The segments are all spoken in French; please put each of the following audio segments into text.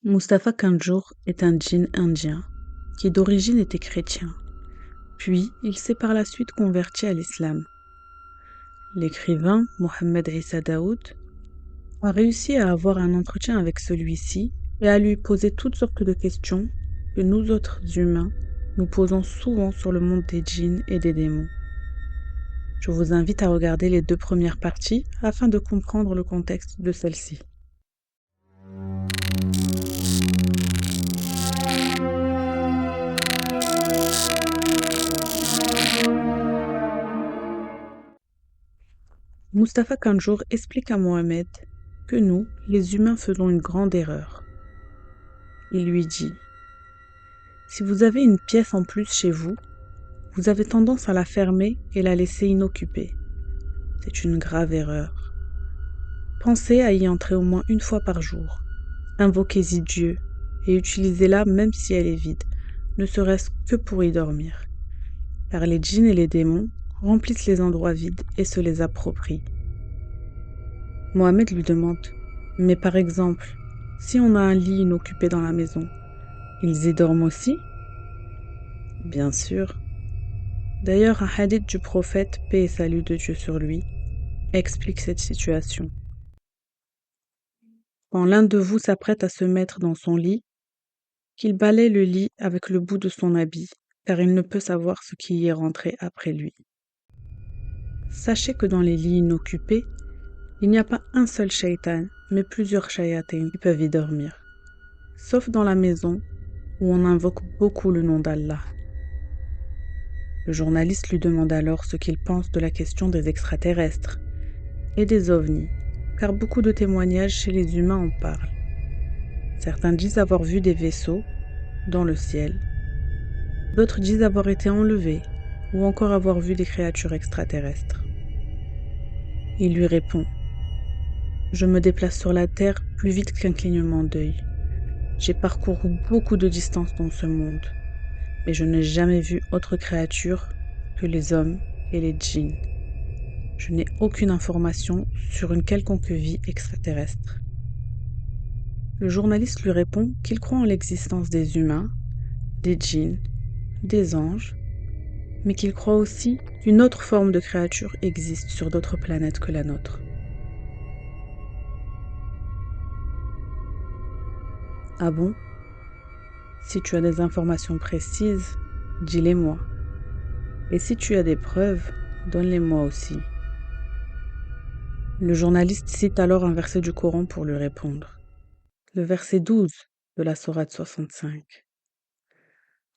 Mustapha Kanjour est un djinn indien qui d'origine était chrétien, puis il s'est par la suite converti à l'islam. L'écrivain Mohammed Issa Daoud a réussi à avoir un entretien avec celui-ci et à lui poser toutes sortes de questions que nous autres humains nous posons souvent sur le monde des djinns et des démons. Je vous invite à regarder les 2 premières parties afin de comprendre le contexte de celle-ci. Mustapha Kanjour explique à Mohamed que nous, les humains, faisons une grande erreur. Il lui dit : si vous avez une pièce en plus chez vous, vous avez tendance à la fermer et la laisser inoccupée. C'est une grave erreur. Pensez à y entrer au moins une fois par jour. Invoquez-y Dieu et utilisez-la même si elle est vide, ne serait-ce que pour y dormir. Car les djinns et les démons remplissent les endroits vides et se les approprient. Mohamed lui demande : mais par exemple, si on a un lit inoccupé dans la maison, ils y dorment aussi ? Bien sûr. D'ailleurs, un hadith du prophète, paix et salut de Dieu sur lui, explique cette situation. Quand l'un de vous s'apprête à se mettre dans son lit, qu'il balaie le lit avec le bout de son habit, car il ne peut savoir ce qui y est rentré après lui. Sachez que dans les lits inoccupés, il n'y a pas un seul shaitan, mais plusieurs shayatins qui peuvent y dormir. Sauf dans la maison, où on invoque beaucoup le nom d'Allah. Le journaliste lui demande alors ce qu'il pense de la question des extraterrestres et des ovnis, car beaucoup de témoignages chez les humains en parlent. Certains disent avoir vu des vaisseaux dans le ciel, d'autres disent avoir été enlevés ou encore avoir vu des créatures extraterrestres. Il lui répond : je me déplace sur la terre plus vite qu'un clignement d'œil. J'ai parcouru beaucoup de distance dans ce monde, mais je n'ai jamais vu autre créature que les hommes et les djinns. Je n'ai aucune information sur une quelconque vie extraterrestre. Le journaliste lui répond qu'il croit en l'existence des humains, des djinns, des anges, mais qu'il croit aussi qu'une autre forme de créature existe sur d'autres planètes que la nôtre. Ah bon ? Si tu as des informations précises, dis-les-moi. Et si tu as des preuves, donne-les-moi aussi. Le journaliste cite alors un verset du Coran pour lui répondre. Le verset 12 de la sourate 65.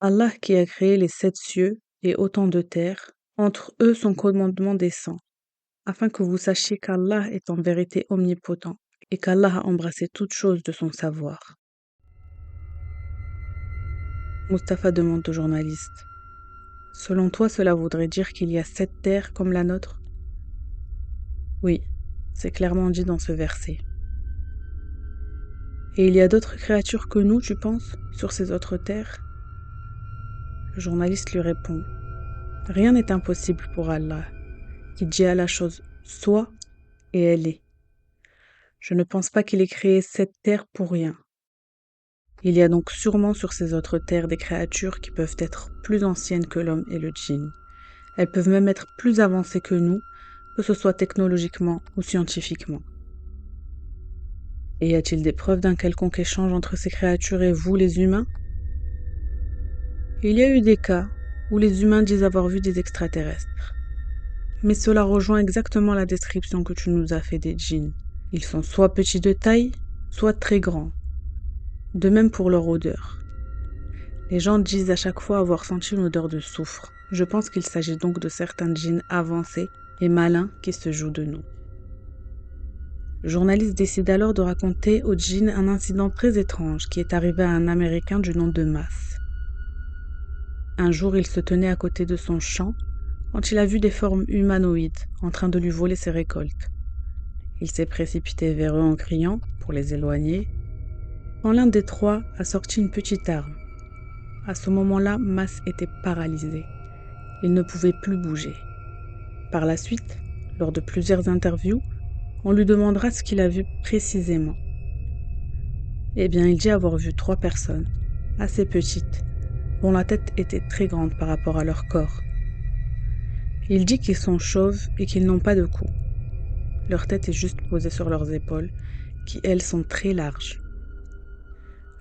Allah qui a créé les 7 cieux et autant de terres, entre eux son commandement descend, afin que vous sachiez qu'Allah est en vérité omnipotent et qu'Allah a embrassé toutes choses de son savoir. Mustapha demande au journaliste : selon toi, cela voudrait dire qu'il y a 7 terres comme la nôtre ? Oui, c'est clairement dit dans ce verset. Et il y a d'autres créatures que nous, tu penses, sur ces autres terres ? Le journaliste lui répond : rien n'est impossible pour Allah, qui dit à la chose soit et elle est. Je ne pense pas qu'il ait créé cette terre pour rien. Il y a donc sûrement sur ces autres terres des créatures qui peuvent être plus anciennes que l'homme et le djinn. Elles peuvent même être plus avancées que nous, que ce soit technologiquement ou scientifiquement. Et y a-t-il des preuves d'un quelconque échange entre ces créatures et vous, les humains ? Il y a eu des cas où les humains disent avoir vu des extraterrestres. Mais cela rejoint exactement la description que tu nous as fait des djinns. Ils sont soit petits de taille, soit très grands. De même pour leur odeur. Les gens disent à chaque fois avoir senti une odeur de soufre. Je pense qu'il s'agit donc de certains djinns avancés et malins qui se jouent de nous. Le journaliste décide alors de raconter aux djinns un incident très étrange qui est arrivé à un Américain du nom de Mas. Un jour, il se tenait à côté de son champ quand il a vu des formes humanoïdes en train de lui voler ses récoltes. Il s'est précipité vers eux en criant pour les éloigner, quand l'un des 3 a sorti une petite arme. À ce moment-là, Mas était paralysé. Il ne pouvait plus bouger. Par la suite, lors de plusieurs interviews, on lui demandera ce qu'il a vu précisément. Eh bien, il dit avoir vu 3 personnes, assez petites, dont la tête était très grande par rapport à leur corps. Il dit qu'ils sont chauves et qu'ils n'ont pas de cou. Leur tête est juste posée sur leurs épaules, qui elles sont très larges.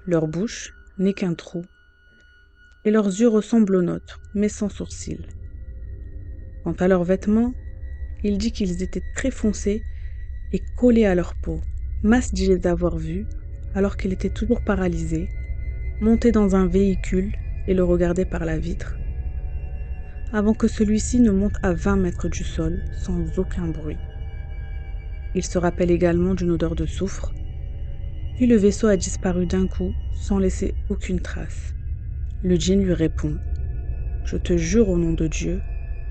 Leur bouche n'est qu'un trou, et leurs yeux ressemblent aux nôtres, mais sans sourcils. Quant à leurs vêtements, il dit qu'ils étaient très foncés et collés à leur peau. Mas dit les avoir vus, alors qu'il était toujours paralysé, monter dans un véhicule et le regarder par la vitre, avant que celui-ci ne monte à 20 mètres du sol, sans aucun bruit. Il se rappelle également d'une odeur de soufre, puis le vaisseau a disparu d'un coup, sans laisser aucune trace. Le djinn lui répond « Je te jure au nom de Dieu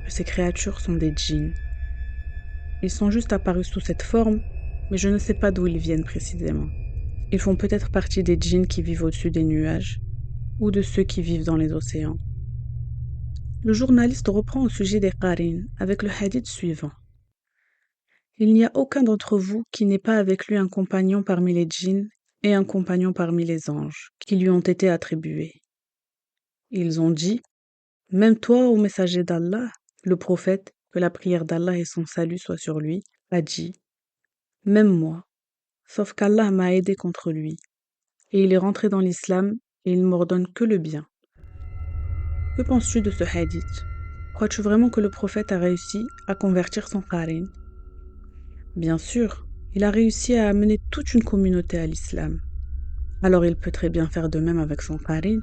que ces créatures sont des djinns. Ils sont juste apparus sous cette forme, mais je ne sais pas d'où ils viennent précisément. Ils font peut-être partie des djinns qui vivent au-dessus des nuages, ou de ceux qui vivent dans les océans. » Le journaliste reprend au sujet des qarins avec le hadith suivant. Il n'y a aucun d'entre vous qui n'ait pas avec lui un compagnon parmi les djinns et un compagnon parmi les anges, qui lui ont été attribués. Ils ont dit, même toi, ô messager d'Allah, le prophète, que la prière d'Allah et son salut soient sur lui, a dit, même moi, sauf qu'Allah m'a aidé contre lui, et il est rentré dans l'islam et il m'ordonne que le bien. Que penses-tu de ce hadith? Crois-tu vraiment que le prophète a réussi à convertir son qarin? Bien sûr, il a réussi à amener toute une communauté à l'islam. Alors il peut très bien faire de même avec son qarin.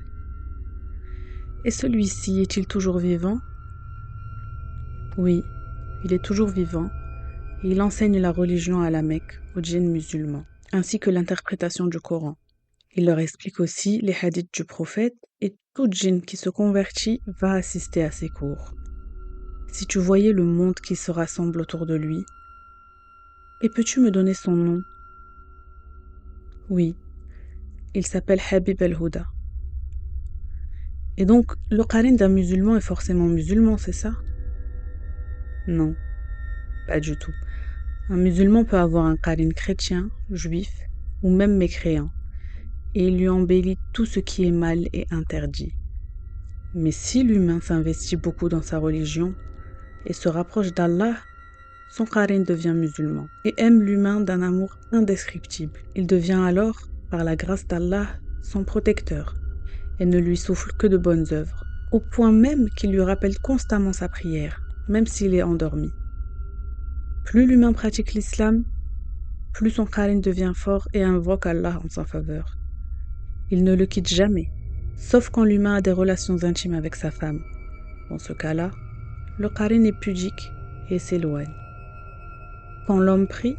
Et celui-ci est-il toujours vivant? Oui, il est toujours vivant et il enseigne la religion à la Mecque aux djinns musulmans, ainsi que l'interprétation du Coran. Il leur explique aussi les hadiths du prophète et tout djinn qui se convertit va assister à ses cours. Si tu voyais le monde qui se rassemble autour de lui, et peux-tu me donner son nom? Oui, il s'appelle Habib el-Houda. Et donc, le qarin d'un musulman est forcément musulman, c'est ça? Non, pas du tout. Un musulman peut avoir un qarin chrétien, juif ou même mécréant, et il lui embellit tout ce qui est mal et interdit. Mais si l'humain s'investit beaucoup dans sa religion et se rapproche d'Allah, son qarin devient musulman et aime l'humain d'un amour indescriptible. Il devient alors, par la grâce d'Allah, son protecteur et ne lui souffle que de bonnes œuvres, au point même qu'il lui rappelle constamment sa prière, même s'il est endormi. Plus l'humain pratique l'islam, plus son qarin devient fort et invoque Allah en sa faveur. Il ne le quitte jamais, sauf quand l'humain a des relations intimes avec sa femme. Dans ce cas-là, le qarin est pudique et s'éloigne. Quand l'homme prie,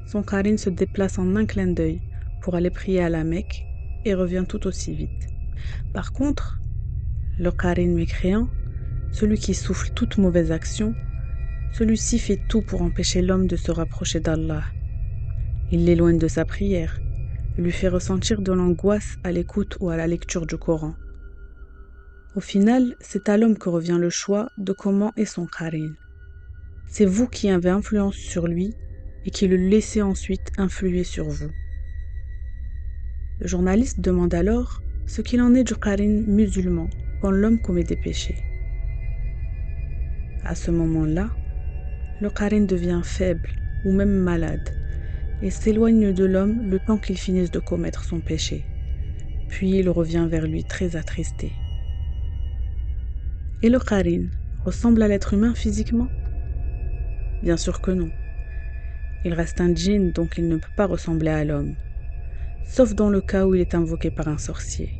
son qarin se déplace en un clin d'œil pour aller prier à la Mecque et revient tout aussi vite. Par contre, le qarin mécréant, celui qui souffle toute mauvaise action, celui-ci fait tout pour empêcher l'homme de se rapprocher d'Allah. Il l'éloigne de sa prière, lui fait ressentir de l'angoisse à l'écoute ou à la lecture du Coran. Au final, c'est à l'homme que revient le choix de comment est son qarin. C'est vous qui avez influence sur lui et qui le laissez ensuite influer sur vous. Le journaliste demande alors ce qu'il en est du qarin musulman quand l'homme commet des péchés. À ce moment-là, le qarin devient faible ou même malade et s'éloigne de l'homme le temps qu'il finisse de commettre son péché. Puis il revient vers lui très attristé. Et le qarin ressemble à l'être humain physiquement? Bien sûr que non. Il reste un djinn, donc il ne peut pas ressembler à l'homme, sauf dans le cas où il est invoqué par un sorcier.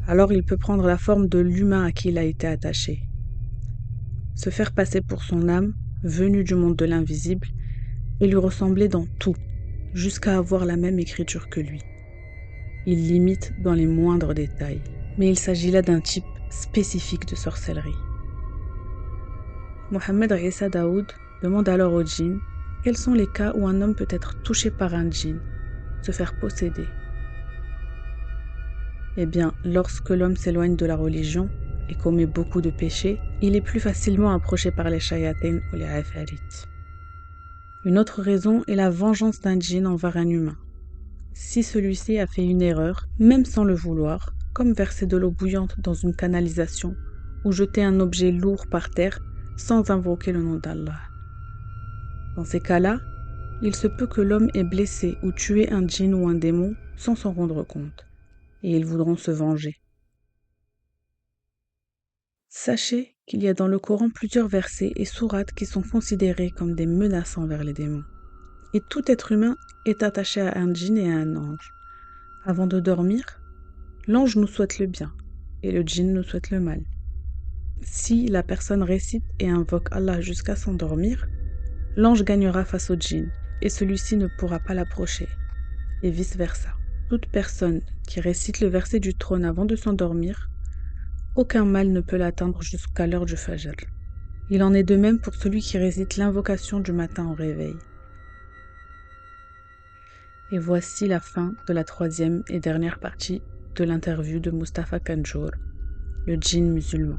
Alors il peut prendre la forme de l'humain à qui il a été attaché, se faire passer pour son âme, venue du monde de l'invisible, et lui ressembler dans tout, jusqu'à avoir la même écriture que lui. Il l'imite dans les moindres détails, mais il s'agit là d'un type spécifique de sorcellerie. Mohamed Issa Daoud demande alors au djinn quels sont les cas où un homme peut être touché par un djinn, se faire posséder. Eh bien, lorsque l'homme s'éloigne de la religion et commet beaucoup de péchés, il est plus facilement approché par les shayatin ou les afarit. Une autre raison est la vengeance d'un djinn envers un humain. Si celui-ci a fait une erreur, même sans le vouloir, comme verser de l'eau bouillante dans une canalisation ou jeter un objet lourd par terre sans invoquer le nom d'Allah. Dans ces cas-là, il se peut que l'homme ait blessé ou tué un djinn ou un démon sans s'en rendre compte, et ils voudront se venger. Sachez qu'il y a dans le Coran plusieurs versets et sourates qui sont considérés comme des menaces envers les démons. Et tout être humain est attaché à un djinn et à un ange. Avant de dormir, l'ange nous souhaite le bien et le djinn nous souhaite le mal. Si la personne récite et invoque Allah jusqu'à s'endormir, l'ange gagnera face au djinn et celui-ci ne pourra pas l'approcher, et vice-versa. Toute personne qui récite le verset du trône avant de s'endormir, aucun mal ne peut l'atteindre jusqu'à l'heure du Fajr. Il en est de même pour celui qui récite l'invocation du matin au réveil. Et voici la fin de la 3e et dernière partie de l'interview de Mustapha Kanjour, le djinn musulman.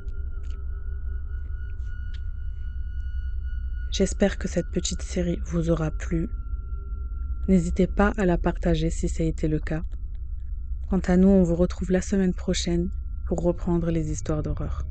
J'espère que cette petite série vous aura plu. N'hésitez pas à la partager si ça a été le cas. Quant à nous, on vous retrouve la semaine prochaine pour reprendre les histoires d'horreur.